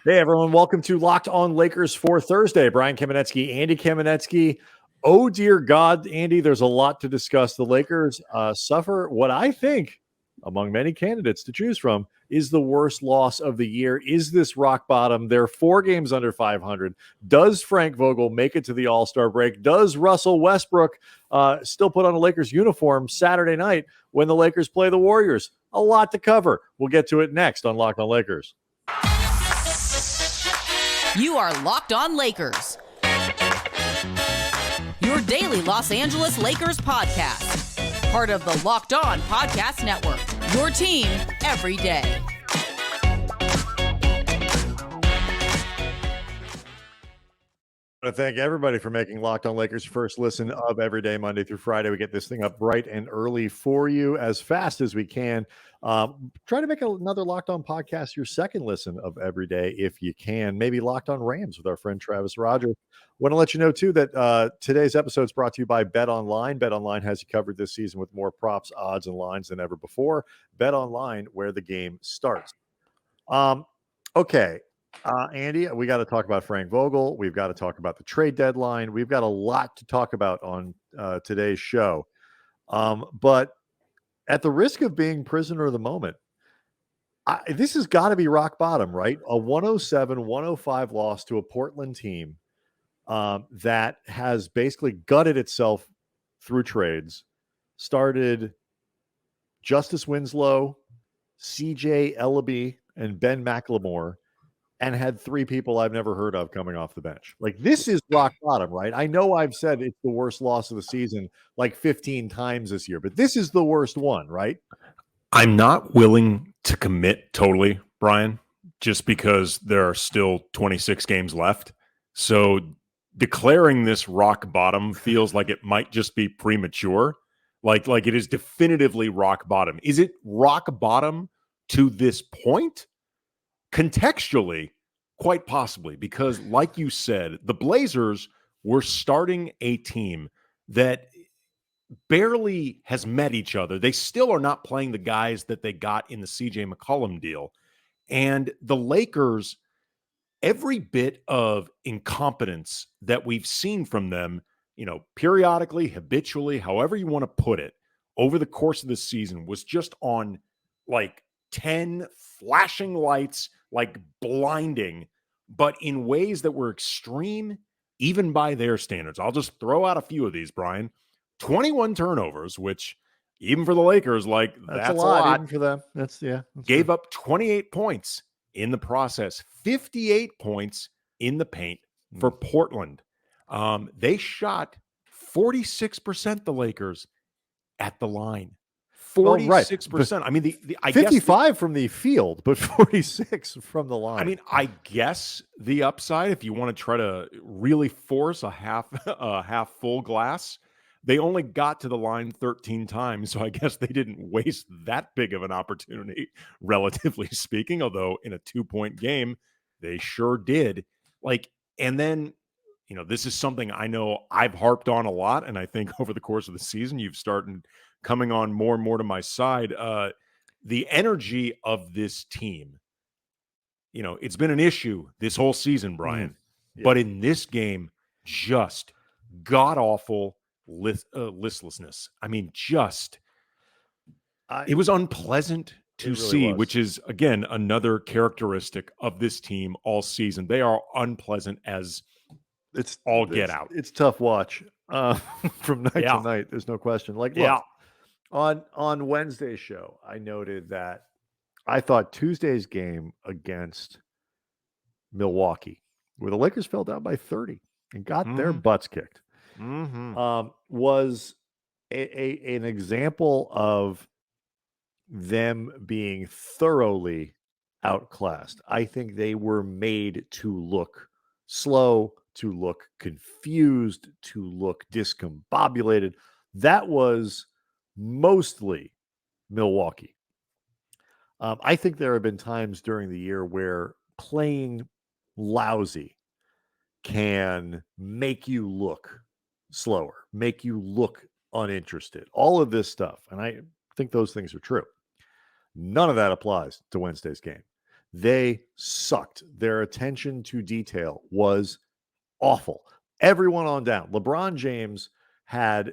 Hey, everyone. Welcome to Locked On Lakers for Thursday. Brian Kamenetsky, Andy Kamenetsky. Oh, dear God, Andy, there's a lot to discuss. The Lakers suffer what I think, among many candidates to choose from, is the worst loss of the year. Is this rock bottom? They're 4 games under 500. Does Frank Vogel make it to the All-Star break? Does Russell Westbrook still put on a Lakers uniform Saturday night when the Lakers play the Warriors? A lot to cover. We'll get to it next on Locked On Lakers. You are Locked On Lakers, your daily Los Angeles Lakers podcast. Part of the Locked On Podcast Network, your team every day. I want to thank everybody for making Locked On Lakers first listen of every day, Monday through Friday. We get this thing up bright and early for you as fast as we can. Try to make another Locked On podcast your second listen of every day if you can. Maybe Locked On Rams with our friend Travis Rogers. Want to let you know, too, that today's episode is brought to you by Bet Online. Bet Online has you covered this season with more props, odds, and lines than ever before. Bet Online, where the game starts. Okay. Andy, we got to talk about Frank Vogel. We've got to talk about the trade deadline. We've got a lot to talk about on today's show. But at the risk of being prisoner of the moment, this has got to be rock bottom, right? A 107-105 loss to a Portland team that has basically gutted itself through trades, started Justice Winslow, CJ Ellaby, and Ben McLemore, and had 3 people I've never heard of coming off the bench. Like, this is rock bottom, right? I know I've said it's the worst loss of the season like 15 times this year, but this is the worst one, right? I'm not willing to commit totally, Brian, just because there are still 26 games left. So declaring this rock bottom feels like it might just be premature. Like it is definitively rock bottom. Is it rock bottom to this point? Contextually, quite possibly, because like you said, the Blazers were starting a team that barely has met each other. They still are not playing the guys that they got in the CJ McCollum deal. And the Lakers, every bit of incompetence that we've seen from them, periodically, habitually, however you want to put it, over the course of the season was just on like 10 flashing lights, like blinding, but in ways that were extreme, even by their standards. I'll just throw out a few of these, Brian. 21 turnovers, which even for the Lakers, like that's a lot. Even for them. Gave up 28 points in the process, 58 points in the paint for Portland. They shot 46%, the Lakers, at the line. 46%. Right. I mean, I 55 guess from the field, but 46 from the line. I mean, I guess the upside, if you want to try to really force a half full glass, they only got to the line 13 times. So I guess they didn't waste that big of an opportunity, relatively speaking, although in a 2-point game, they sure did. And then, this is something I know I've harped on a lot. And I think over the course of the season, you've started coming on more and more to my side. The energy of this team, it's been an issue this whole season, Brian. Yeah. But in this game, just god-awful listlessness. I mean, it was unpleasant to see, which is, again, another characteristic of this team all season. They are unpleasant as it's all get out. It's tough watch from night to night. There's no question. Look, on Wednesday's show, I noted that I thought Tuesday's game against Milwaukee, where the Lakers fell down by 30 and got their butts kicked, was an example of them being thoroughly outclassed. I think they were made to look slow, to look confused, to look discombobulated. That was mostly Milwaukee. I think there have been times during the year where playing lousy can make you look slower, make you look uninterested, all of this stuff. And I think those things are true. None of that applies to Wednesday's game. They sucked. Their attention to detail was awful. Everyone on down. LeBron James had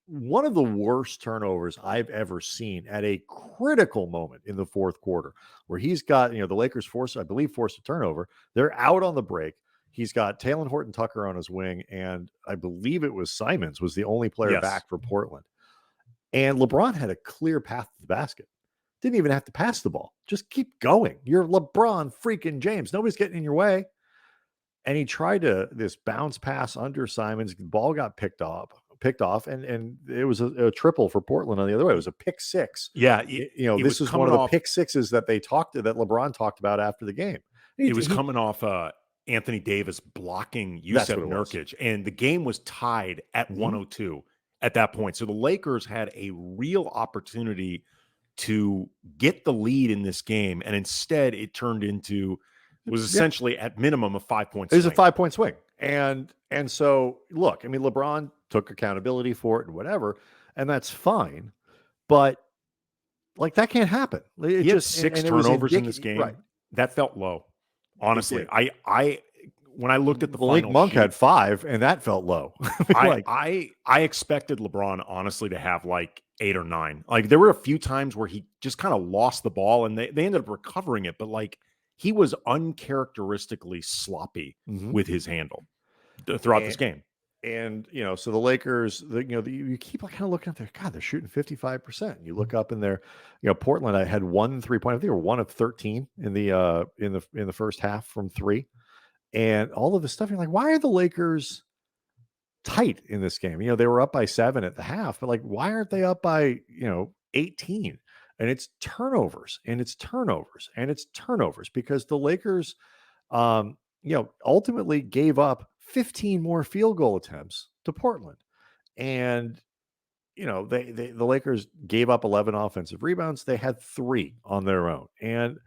one of the worst turnovers I've ever seen at a critical moment in the fourth quarter, where he's got, the Lakers forced a turnover. They're out on the break. He's got Talen Horton-Tucker on his wing, and I believe it was Simons was the only player back for Portland. And LeBron had a clear path to the basket. Didn't even have to pass the ball. Just keep going. You're LeBron freaking James. Nobody's getting in your way. And he tried this bounce pass under Simons. The ball got picked off, and it was a triple for Portland on the other way. It was a pick six. Yeah, this is one of the pick sixes that LeBron talked about after the game. It was coming off Anthony Davis blocking Yusef Nurkic, and the game was tied at 102 at that point. So the Lakers had a real opportunity to get the lead in this game, and instead it turned into was essentially at minimum a 5-point swing. It was a 5-point swing. And so look, I mean, LeBron took accountability for it and whatever, and that's fine. But like that can't happen. He had 6 turnovers in this game. Right. That felt low. Honestly, I when I looked at the Malik Monk had 5, and that felt low. I expected LeBron honestly to have like 8 or 9. Like there were a few times where he just kind of lost the ball, and they ended up recovering it, but like he was uncharacteristically sloppy with his handle throughout this game. And, so the Lakers, you keep kind of looking up there. God, they're shooting 55%. You look up in there, Portland, I had 1 3-point. I think they were 1 of 13 in the first half from 3. And all of this stuff, you're like, why are the Lakers tight in this game? They were up by 7 at the half, but like, why aren't they up by, 18? And it's turnovers, and it's turnovers, and it's turnovers, because the Lakers, ultimately gave up 15 more field goal attempts to Portland. And, the Lakers gave up 11 offensive rebounds. They had 3 on their own. And,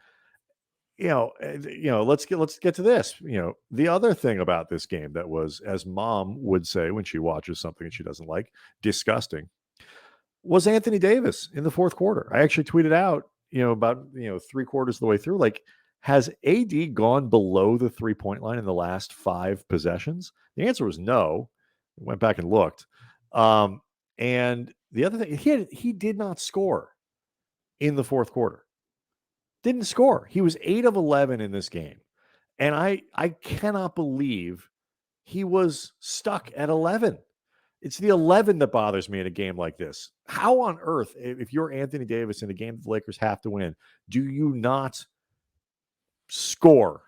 let's get to this. The other thing about this game that was, as Mom would say when she watches something that she doesn't like, disgusting, was Anthony Davis in the fourth quarter. I actually tweeted out, about 3/4 of the way through, like, has AD gone below the 3-point line in the last 5 possessions? The answer was no. I went back and looked. And the other thing, he did not score in the fourth quarter. Didn't score. He was 8 of 11 in this game. And I cannot believe he was stuck at 11. It's the 11 that bothers me in a game like this. How on earth, if you're Anthony Davis in a game that the Lakers have to win, do you not score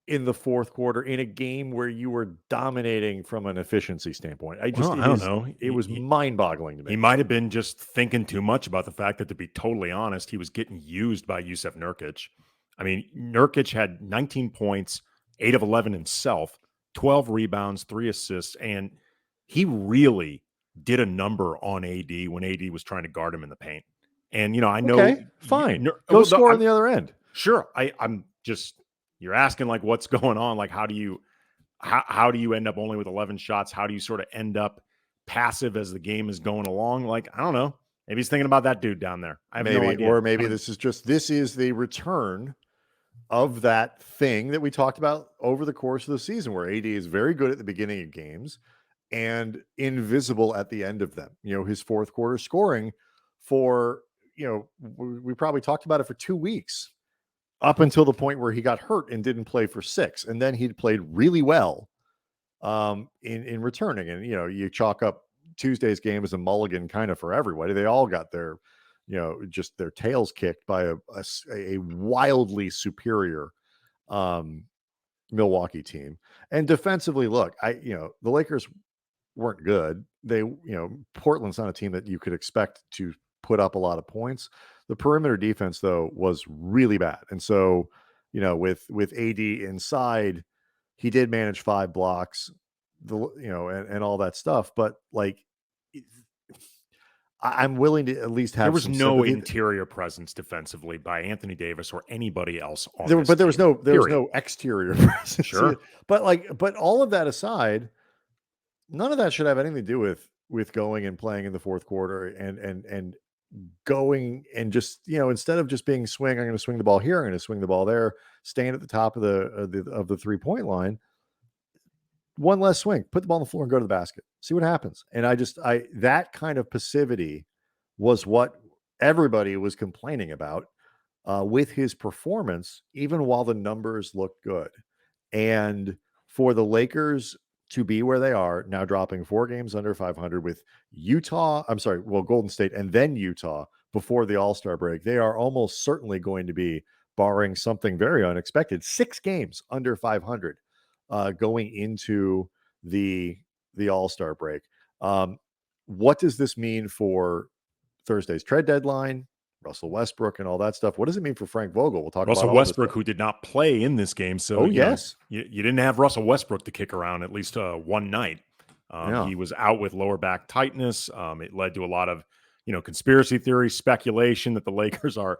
in the fourth quarter in a game where you were dominating from an efficiency standpoint? I don't know. It was mind-boggling to me. He might have been just thinking too much about the fact that, to be totally honest, he was getting used by Yusef Nurkic. I mean, Nurkic had 19 points, 8 of 11 himself, 12 rebounds, 3 assists, and he really did a number on AD when AD was trying to guard him in the paint. And, I know. Okay, fine. Go score on the other end. Sure. I'm just, you're asking like, what's going on? Like, how do you end up only with 11 shots? How do you sort of end up passive as the game is going along? Like, I don't know. Maybe he's thinking about that dude down there. I have no idea. Or maybe this is the return of that thing that we talked about over the course of the season, where AD is very good at the beginning of games and invisible at the end of them. His fourth quarter scoring for, we probably talked about it for 2 weeks, up until the point where he got hurt and didn't play for 6. And then he played really well in returning. And, you chalk up Tuesday's game as a mulligan kind of for everybody. They all got their, just their tails kicked by a wildly superior Milwaukee team. And defensively, look, the Lakers weren't good. They, Portland's not a team that you could expect to put up a lot of points. The perimeter defense, though, was really bad. And so, with AD inside, he did manage 5 blocks, and all that stuff. But like, I'm willing to at least have. There was no interior presence defensively by Anthony Davis or anybody else on there, but there was no exterior presence. Sure. But all of that aside, none of that should have anything to do with going and playing in the fourth quarter and going and just, instead of just being swing, I'm going to swing the ball here, I'm going to swing the ball there, staying at the top of the 3-point line. One less swing, put the ball on the floor and go to the basket. See what happens. And that kind of passivity was what everybody was complaining about with his performance, even while the numbers looked good. And for the Lakers to be where they are now, dropping 4 games under 500 with Golden State and then Utah before the All-Star break, they are almost certainly going to be, barring something very unexpected, 6 games under 500 going into the All-Star break. What does this mean for Thursday's trade deadline, Russell Westbrook and all that stuff? What does it mean for Frank Vogel? We'll talk Russell about Westbrook, who did not play in this game. So you didn't have Russell Westbrook to kick around at least one night. He was out with lower back tightness. It led to a lot of, conspiracy theory speculation that the Lakers are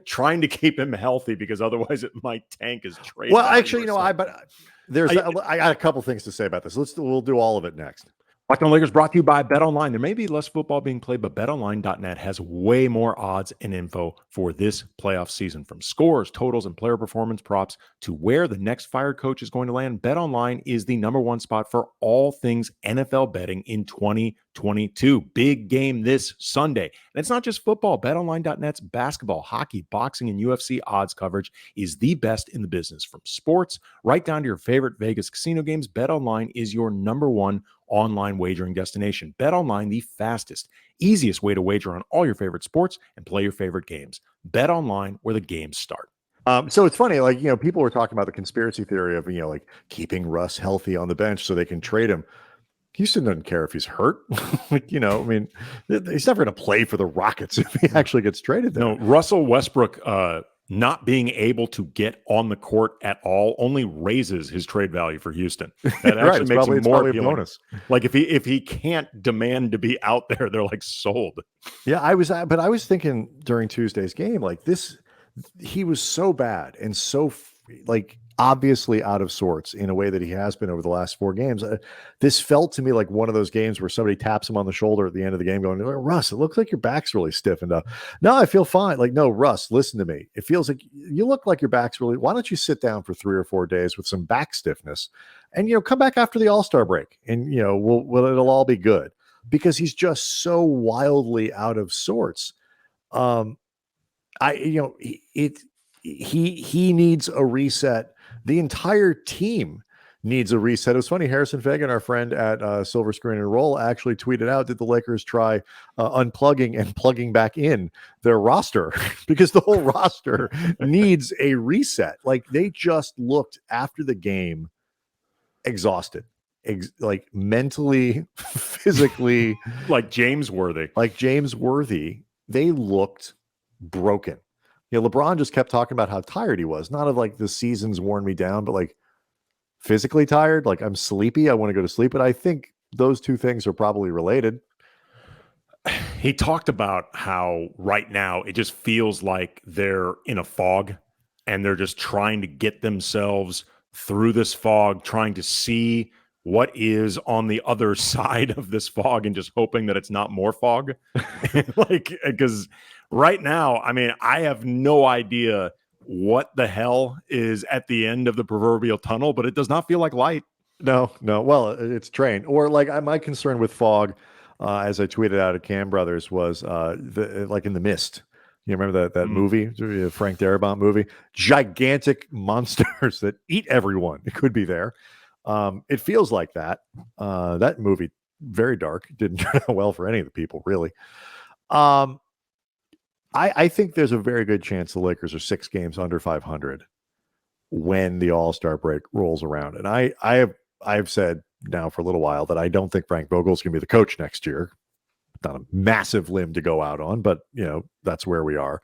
trying to keep him healthy because otherwise it might tank his trade. Well, actually, I got a couple things to say about this. We'll do all of it next. Locked On Lakers brought to you by BetOnline. There may be less football being played, but BetOnline.net has way more odds and info for this playoff season. From scores, totals, and player performance props to where the next fired coach is going to land, BetOnline is the #1 spot for all things NFL betting in 2022. Big game this Sunday. And it's not just football. BetOnline.net's basketball, hockey, boxing, and UFC odds coverage is the best in the business. From sports right down to your favorite Vegas casino games, BetOnline is your #1 online wagering destination. BetOnline, the fastest, easiest way to wager on all your favorite sports and play your favorite games. BetOnline, where the games start. So it's funny, people were talking about the conspiracy theory of, keeping Russ healthy on the bench so they can trade him. Houston doesn't care if he's hurt. He's never going to play for the Rockets if he actually gets traded there. No, Russell Westbrook, not being able to get on the court at all only raises his trade value for Houston. That actually makes him more appealing. Bonus. Like if he can't demand to be out there, they're like sold. Yeah, I was thinking during Tuesday's game, like this, he was so bad and so obviously out of sorts in a way that he has been over the last 4 games. This felt to me like one of those games where somebody taps him on the shoulder at the end of the game going, Russ, it looks like your back's really stiffened up. No, I feel fine. No, Russ, listen to me. It feels like you look like your back's really, why don't you sit down for 3 or 4 days with some back stiffness and, come back after the All-Star break and, it'll all be good, because he's just so wildly out of sorts. He needs a reset. The entire team needs a reset. It was funny. Harrison Fagan, our friend at Silver Screen and Roll, actually tweeted out, did the Lakers try unplugging and plugging back in their roster? Because the whole roster needs a reset. They just looked after the game exhausted, mentally, physically, like James Worthy. They looked broken. LeBron just kept talking about how tired he was, not of the season's worn me down, but physically tired. I'm sleepy. I want to go to sleep. But I think those two things are probably related. He talked about how right now it just feels like they're in a fog and they're just trying to get themselves through this fog, trying to see what is on the other side of this fog and just hoping that it's not more fog. Because right now, I have no idea what the hell is at the end of the proverbial tunnel, but it does not feel like light. No. Well, it's train. Or my concern with fog, as I tweeted out at Cam Brothers, was in The Mist. You remember that movie, the Frank Darabont movie? Gigantic monsters that eat everyone. It could be there. It feels like that. That movie, very dark, didn't turn out well for any of the people, really. I think there's a very good chance the Lakers are 6 games under 500 when the All-Star break rolls around. And I've said now for a little while that I don't think Frank Vogel is going to be the coach next year. Not a massive limb to go out on, but that's where we are.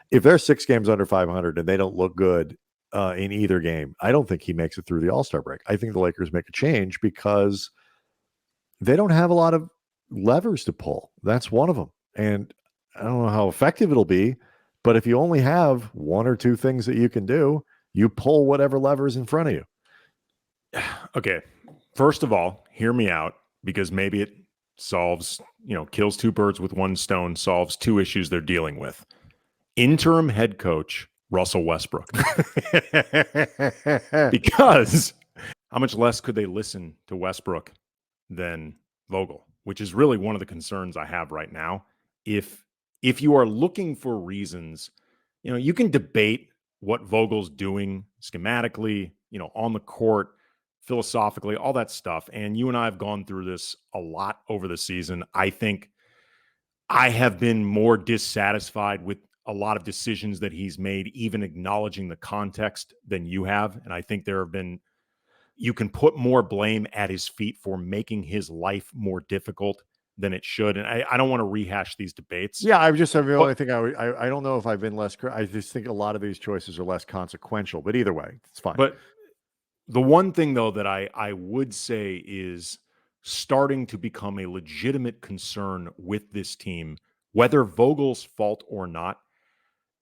If they're 6 games under 500 and they don't look good in either game, I don't think he makes it through the All-Star break. I think the Lakers make a change because they don't have a lot of levers to pull. That's one of them. And I don't know how effective it'll be, but if you only have 1 or 2 things that you can do, you pull whatever levers in front of you. Okay. First of all, hear me out, because maybe it solves, kills two birds with one stone, solves two issues they're dealing with. Interim head coach Russell Westbrook. Because how much less could they listen to Westbrook than Vogel, which is really one of the concerns I have right now. If you are looking for reasons, you can debate what Vogel's doing schematically, on the court, philosophically, all that stuff. And you and I have gone through this a lot over the season. I think I have been more dissatisfied with a lot of decisions that he's made, even acknowledging the context, than you have. And I think you can put more blame at his feet for making his life more difficult than it should. And I don't want to rehash these debates. Yeah, I only think I don't know if I've been less. I just think a lot of these choices are less consequential. But either way, it's fine. But the one thing, though, that I would say is starting to become a legitimate concern with this team, whether Vogel's fault or not.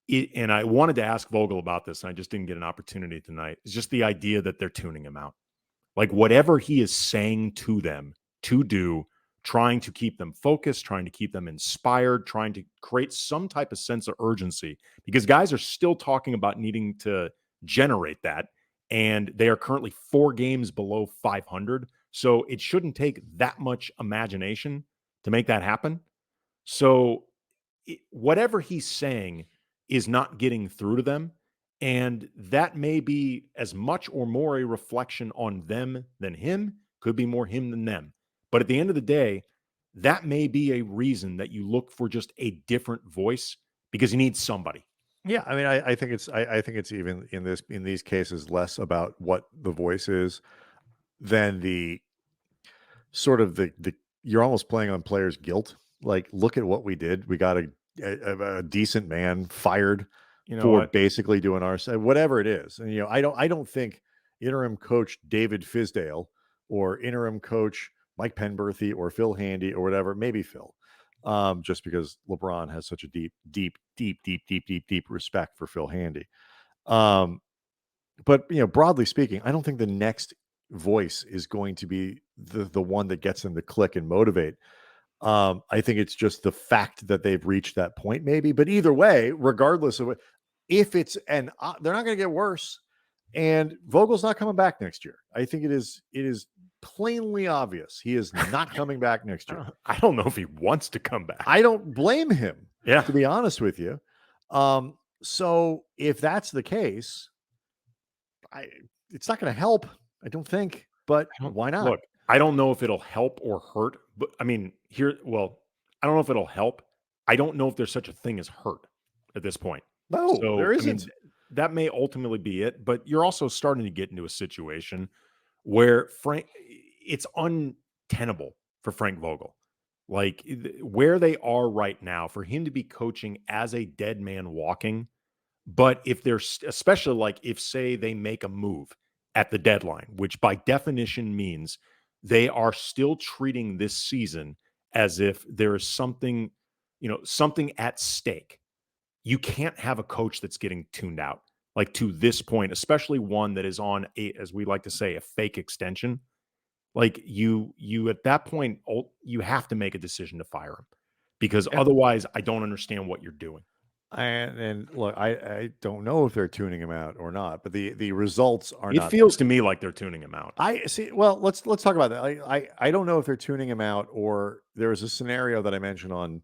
And I wanted to ask Vogel about this, and I just didn't get an opportunity tonight. It's just the idea that they're tuning him out. Like whatever he is saying to them to do, trying to keep them focused, trying to keep them inspired, trying to create some type of sense of urgency, because guys are still talking about needing to generate that. And they are currently 4 games below 500. So it shouldn't take that much imagination to make that happen. So whatever he's saying is not getting through to them. And that may be as much or more a reflection on them than him, could be more him than them. But at the end of the day, that may be a reason that you look for just a different voice, because you need somebody. Yeah, I mean, I think it's even in these cases less about what the voice is than the sort of the you're almost playing on players' guilt. Like, look at what we did. We got a decent man fired for basically doing our whatever it is. And I don't think interim coach David Fizdale or interim coach Mike Penberthy or Phil Handy or whatever, maybe Phil, just because LeBron has such a deep respect for Phil Handy. But broadly speaking, I don't think the next voice is going to be the one that gets them to click and motivate. I think it's just the fact that they've reached that point, maybe. But either way, regardless of if it's they're not going to get worse, and Vogel's not coming back next year. I think it is plainly obvious he is not coming back next year. I don't know if he wants to come back. I don't blame him. Yeah, to be honest with you. So if that's the case, it's not going to help. I don't think. But why not? Look, I don't know if it'll help or hurt. But I mean, I don't know if it'll help. I don't know if there's such a thing as hurt at this point. No, so, there isn't. I mean, that may ultimately be it, but you're also starting to get into a situation where it's untenable for Frank Vogel. Like where they are right now, for him to be coaching as a dead man walking. But if there's, especially like if, say, they make a move at the deadline, which by definition means they are still treating this season as if there is something at stake. You can't have a coach that's getting tuned out, like to this point, especially one that is on as we like to say, a fake extension. Like you at that point, you have to make a decision to fire him, because otherwise I don't understand what you're doing. And look, I don't know if they're tuning him out or not, but the results are not. It feels to me like they're tuning him out. I see. Well, let's talk about that. I don't know if they're tuning him out, or there was a scenario that I mentioned on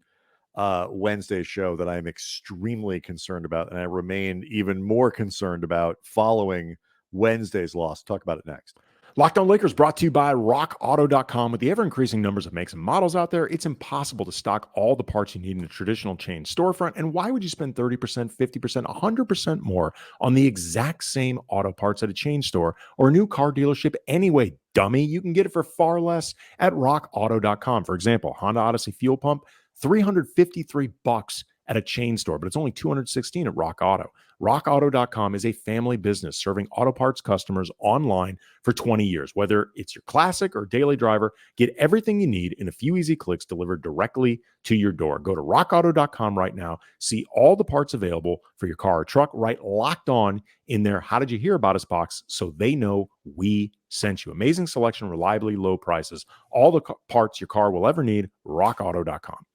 Wednesday's show that I'm extremely concerned about, and I remain even more concerned about following Wednesday's loss. Talk about it next. Locked On Lakers brought to you by rockauto.com. With the ever-increasing numbers of makes and models out there, it's impossible to stock all the parts you need in a traditional chain storefront. And why would you spend 30%, 50%, 100% more on the exact same auto parts at a chain store or a new car dealership anyway, dummy? You can get it for far less at rockauto.com. For example, Honda Odyssey fuel pump, $353 at a chain store, but it's only $216 at Rock Auto. RockAuto.com is a family business serving auto parts customers online for 20 years. Whether it's your classic or daily driver, get everything you need in a few easy clicks delivered directly to your door. Go to rockauto.com right now. See all the parts available for your car or truck, right Locked On in their How Did You Hear About Us box so they know we sent you. Amazing selection, reliably low prices, all the parts your car will ever need, rockauto.com.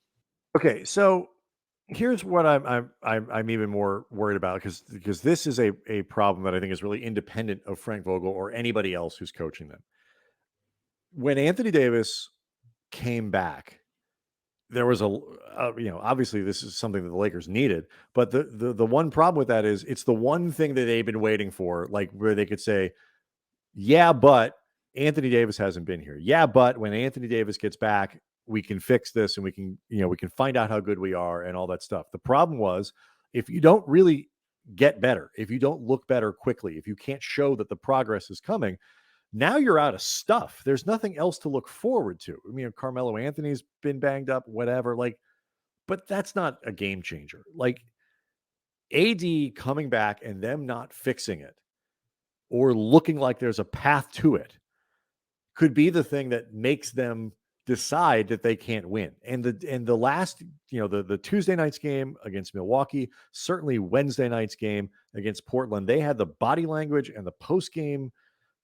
Okay, so here's what I'm even more worried about because this is a problem that I think is really independent of Frank Vogel or anybody else who's coaching them. When Anthony Davis came back, there was obviously this is something that the Lakers needed, but the one problem with that is it's the one thing that they've been waiting for, like where they could say, yeah, but Anthony Davis hasn't been here. Yeah, but when Anthony Davis gets back, we can fix this and we can find out how good we are and all that stuff. The problem was if you don't really get better, if you don't look better quickly, if you can't show that the progress is coming, now you're out of stuff. There's nothing else to look forward to. I mean, Carmelo Anthony's been banged up, whatever, but that's not a game changer. Like AD coming back and them not fixing it or looking like there's a path to it could be the thing that makes them decide that they can't win. And the last, the Tuesday night's game against Milwaukee, certainly Wednesday night's game against Portland, they had the body language and the post-game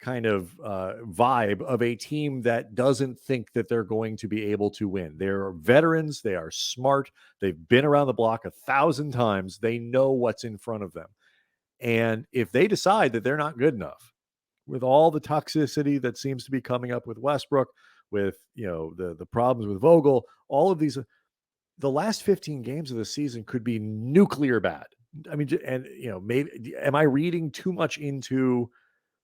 kind of vibe of a team that doesn't think that they're going to be able to win. They're veterans. They are smart. They've been around the block 1,000 times. They know what's in front of them. And if they decide that they're not good enough, with all the toxicity that seems to be coming up with Westbrook, with the problems with Vogel, all of these, the last 15 games of the season could be nuclear bad. I mean, and maybe am I reading too much into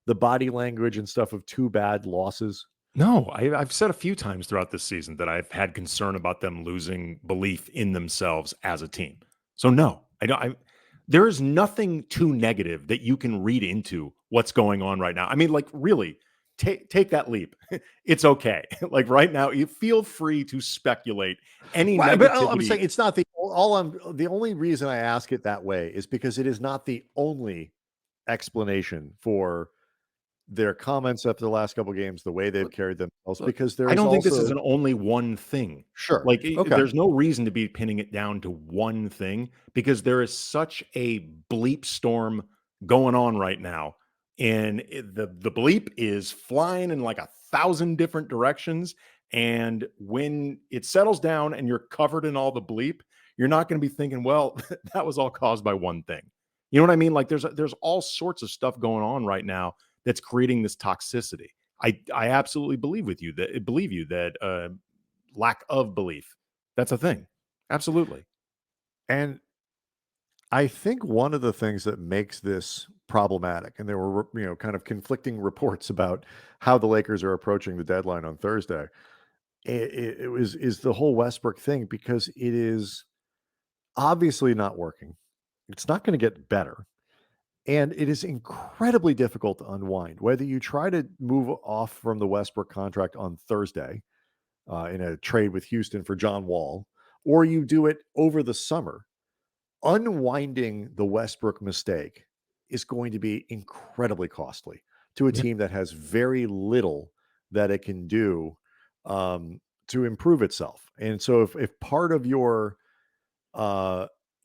the body language and stuff of two bad losses? No, I've said a few times throughout this season that I've had concern about them losing belief in themselves as a team. So no, I don't. There is nothing too negative that you can read into what's going on right now. I mean, like really, take that leap. It's okay. Like right now, you feel free to speculate any negativity. But I'm saying it's not the only reason I ask it that way is because it is not the only explanation for their comments after the last couple of games, the way they've carried themselves, because I don't think this is an only one thing. Sure. Like there's no reason to be pinning it down to one thing because there is such a bleep storm going on right now. And the bleep is flying in like 1,000 different directions. And when it settles down and you're covered in all the bleep, you're not going to be thinking, well, that was all caused by one thing. You know what I mean? Like there's all sorts of stuff going on right now that's creating this toxicity. I absolutely believe you that lack of belief, that's a thing. Absolutely. And I think one of the things that makes this problematic, and there were, kind of conflicting reports about how the Lakers are approaching the deadline on Thursday, is the whole Westbrook thing, because it is obviously not working. It's not going to get better. And it is incredibly difficult to unwind. Whether you try to move off from the Westbrook contract on Thursday in a trade with Houston for John Wall, or you do it over the summer, unwinding the Westbrook mistake is going to be incredibly costly to a team that has very little that it can do to improve itself. And so if part of your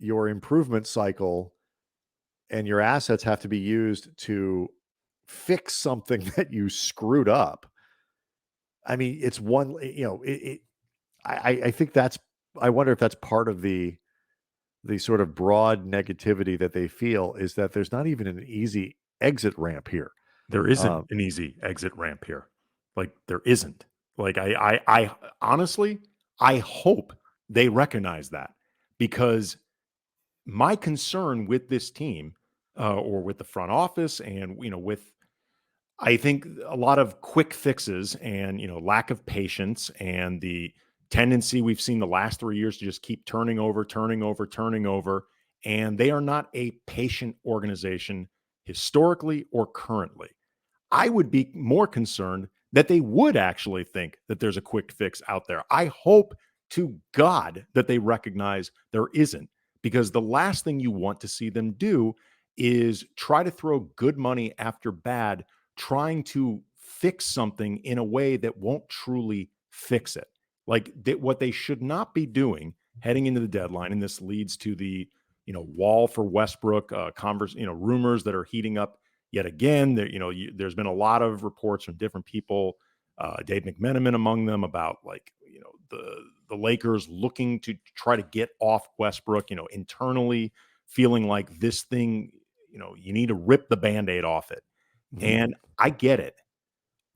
improvement cycle and your assets have to be used to fix something that you screwed up, I mean, it's one, I think I wonder if that's part of the sort of broad negativity that they feel, is that there's not even an easy exit ramp here. There isn't an easy exit ramp here. Like there isn't. Like I honestly, I hope they recognize that, because my concern with this team or with the front office and, I think a lot of quick fixes and, lack of patience and the tendency we've seen the last 3 years to just keep turning over. And they are not a patient organization historically or currently. I would be more concerned that they would actually think that there's a quick fix out there. I hope to God that they recognize there isn't, because the last thing you want to see them do is try to throw good money after bad, trying to fix something in a way that won't truly fix it. Like what they should not be doing heading into the deadline, and this leads to the wall for Westbrook rumors that are heating up yet again. There, there's been a lot of reports from different people, Dave McMenamin among them, about the Lakers looking to try to get off Westbrook, internally feeling like this thing, you need to rip the Band-Aid off it. And I get it,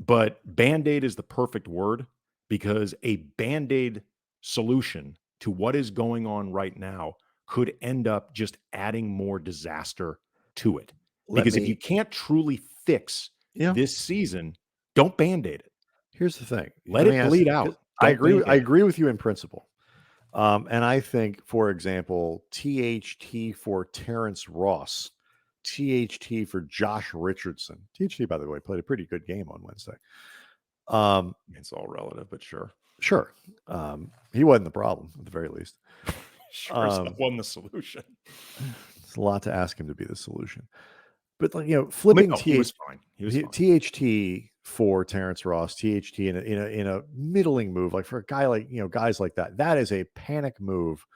but Band-Aid is the perfect word, because a Band-Aid solution to what is going on right now could end up just adding more disaster to it. Because if you can't truly fix this season, don't Band-Aid it. Here's the thing. Let it bleed out. I agree with you in principle. And I think, for example, THT for Terrence Ross, THT for Josh Richardson. THT, by the way, played a pretty good game on Wednesday. It's all relative, but sure. Sure. He wasn't the problem, at the very least. Sure, wasn't the solution. It's a lot to ask him to be the solution. But flipping he was fine. He was fine. THT for Terrence Ross, THT in a middling move, like for a guy like guys like that is a panic move.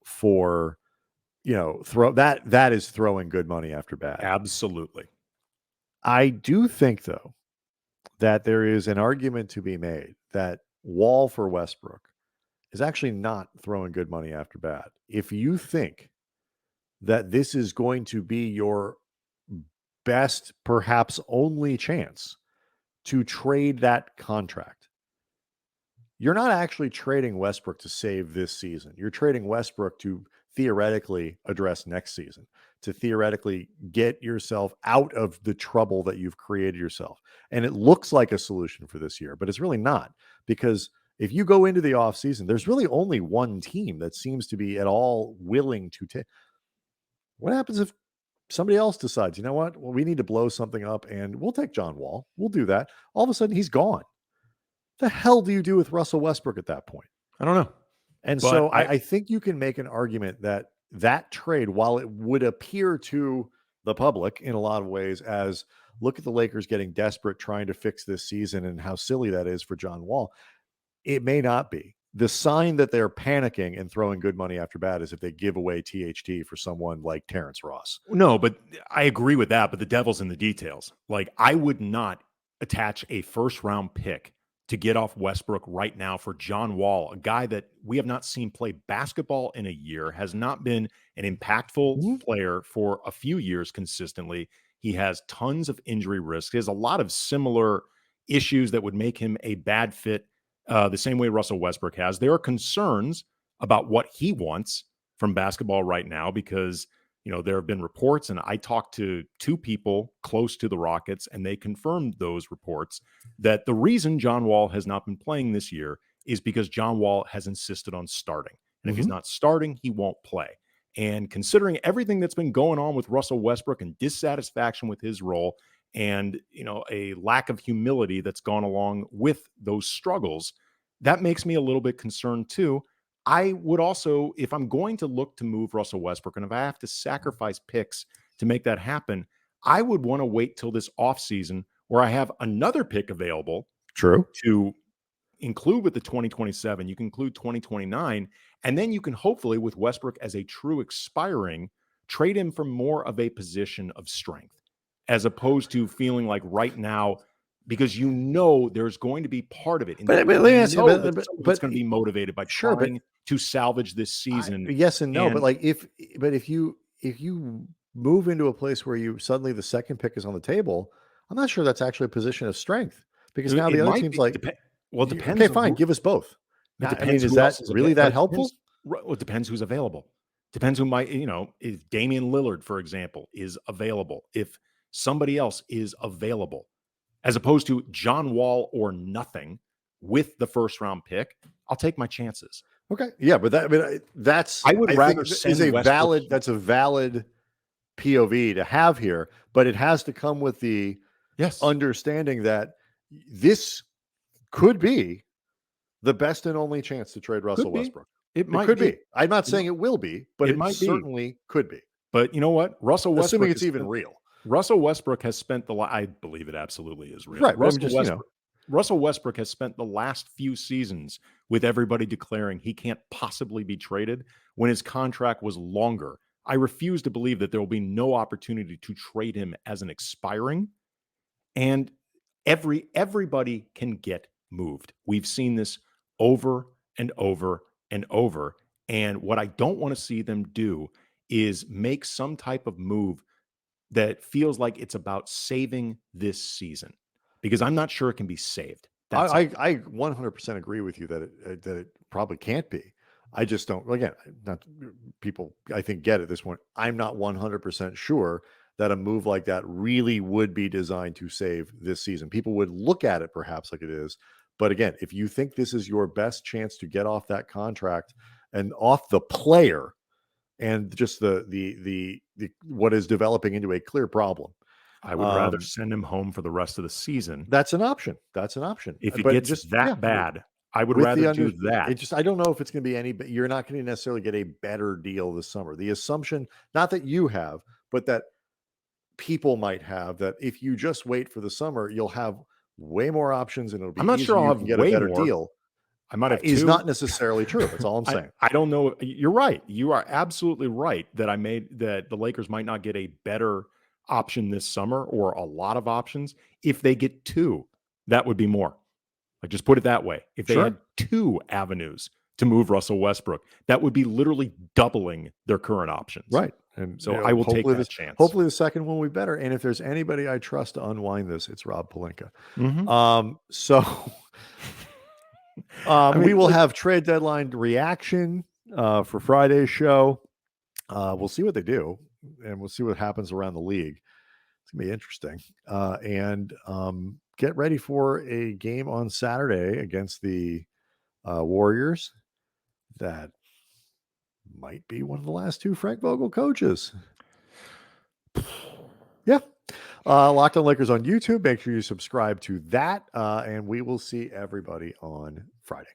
For that is throwing good money after bad. Absolutely. I do think, though, that there is an argument to be made that Wall for Westbrook is actually not throwing good money after bad. If you think that this is going to be your best, perhaps only chance to trade that contract, you're not actually trading Westbrook to save this season. You're trading Westbrook to theoretically address next season, to theoretically get yourself out of the trouble that you've created yourself. And it looks like a solution for this year, but it's really not, because if you go into the offseason, there's really only one team that seems to be at all willing to take. What happens if somebody else decides, you know what, well, we need to blow something up and we'll take John Wall. We'll do that. All of a sudden he's gone. The hell do you do with Russell Westbrook at that point? I don't know. And but so I think you can make an argument that trade, while it would appear to the public in a lot of ways as, look at the Lakers getting desperate trying to fix this season and how silly that is for John Wall, it may not be. The sign that they're panicking and throwing good money after bad is if they give away THT for someone like Terrence Ross. No, but I agree with that, but the devil's in the details. Like, I would not attach a first-round pick to get off Westbrook right now for John Wall, a guy that we have not seen play basketball in a year, has not been an impactful player for a few years consistently. He has tons of injury risk. He has a lot of similar issues that would make him a bad fit, the same way Russell Westbrook has. There are concerns about what he wants from basketball right now because, there have been reports, and I talked to two people close to the Rockets, and they confirmed those reports, that the reason John Wall has not been playing this year is because John Wall has insisted on starting. And if he's not starting, he won't play. And considering everything that's been going on with Russell Westbrook and dissatisfaction with his role and, a lack of humility that's gone along with those struggles, that makes me a little bit concerned too. I would also, if I'm going to look to move Russell Westbrook, and if I have to sacrifice picks to make that happen, I would want to wait till this offseason where I have another pick available. True. To include with the 2027. You can include 2029. And then you can hopefully, with Westbrook as a true expiring, trade him for more of a position of strength, as opposed to feeling like right now, because there's going to be part of it. But let me ask you, it's going to be motivated by trying to salvage this season. Yes and no, but if you move into a place where you suddenly the second pick is on the table, I'm not sure that's actually a position of strength, because now the other team's like, well, it depends. Okay, fine, give us both. Is that really that helpful? Well, it depends who's available. Depends who might, if Damian Lillard, for example, is available, if somebody else is available, as opposed to John Wall or nothing with the first round pick, I'll take my chances. Okay. Yeah, but that's I would rather is a valid POV to have here, but it has to come with the understanding that this could be the best and only chance to trade Russell Westbrook. It It might could be. be. I'm not saying it will be, but It it might be. certainly could be. But you know what? Assuming it's even real. Russell Westbrook has spent I believe it absolutely is real. Right. But I'm just, Russell Westbrook has spent the last few seasons with everybody declaring he can't possibly be traded when his contract was longer. I refuse to believe that there will be no opportunity to trade him as an expiring. And everybody can get moved. We've seen this over and over and over. And what I don't want to see them do is make some type of move that feels like it's about saving this season, because I'm not sure it can be saved. I 100% agree with you that it probably can't be. I just don't. Again, not people. I think get at this point. I'm not 100% sure that a move like that really would be designed to save this season. People would look at it perhaps like it is, but again, if you think this is your best chance to get off that contract and off the player, and just the what is developing into a clear problem, I would rather send him home for the rest of the season. That's an option. If it gets bad, I would rather do that. I don't know if it's going to be any. You're not going to necessarily get a better deal this summer. The assumption, not that you have, but that people might have, that if you just wait for the summer, you'll have way more options, and it'll be. I'm not sure I'll have get a better deal. I might have is not necessarily true. That's all I'm saying. I don't know. You're right. You are absolutely right that the Lakers might not get a better option this summer, or a lot of options. If they get two, that would be more. Like, just put it that way. If they had two avenues to move Russell Westbrook, that would be literally doubling their current options. Right. And so I will take that chance. Hopefully the second one will be better. And if there's anybody I trust to unwind this, it's Rob Pelinka. We will have trade deadline reaction for Friday's show. We'll see what they do, and we'll see what happens around the league. It's gonna be interesting. And get ready for a game on Saturday against the Warriors. That might be one of the last two Frank Vogel coaches. Yeah. Locked on Lakers on YouTube. Make sure you subscribe to that. And we will see everybody on Friday.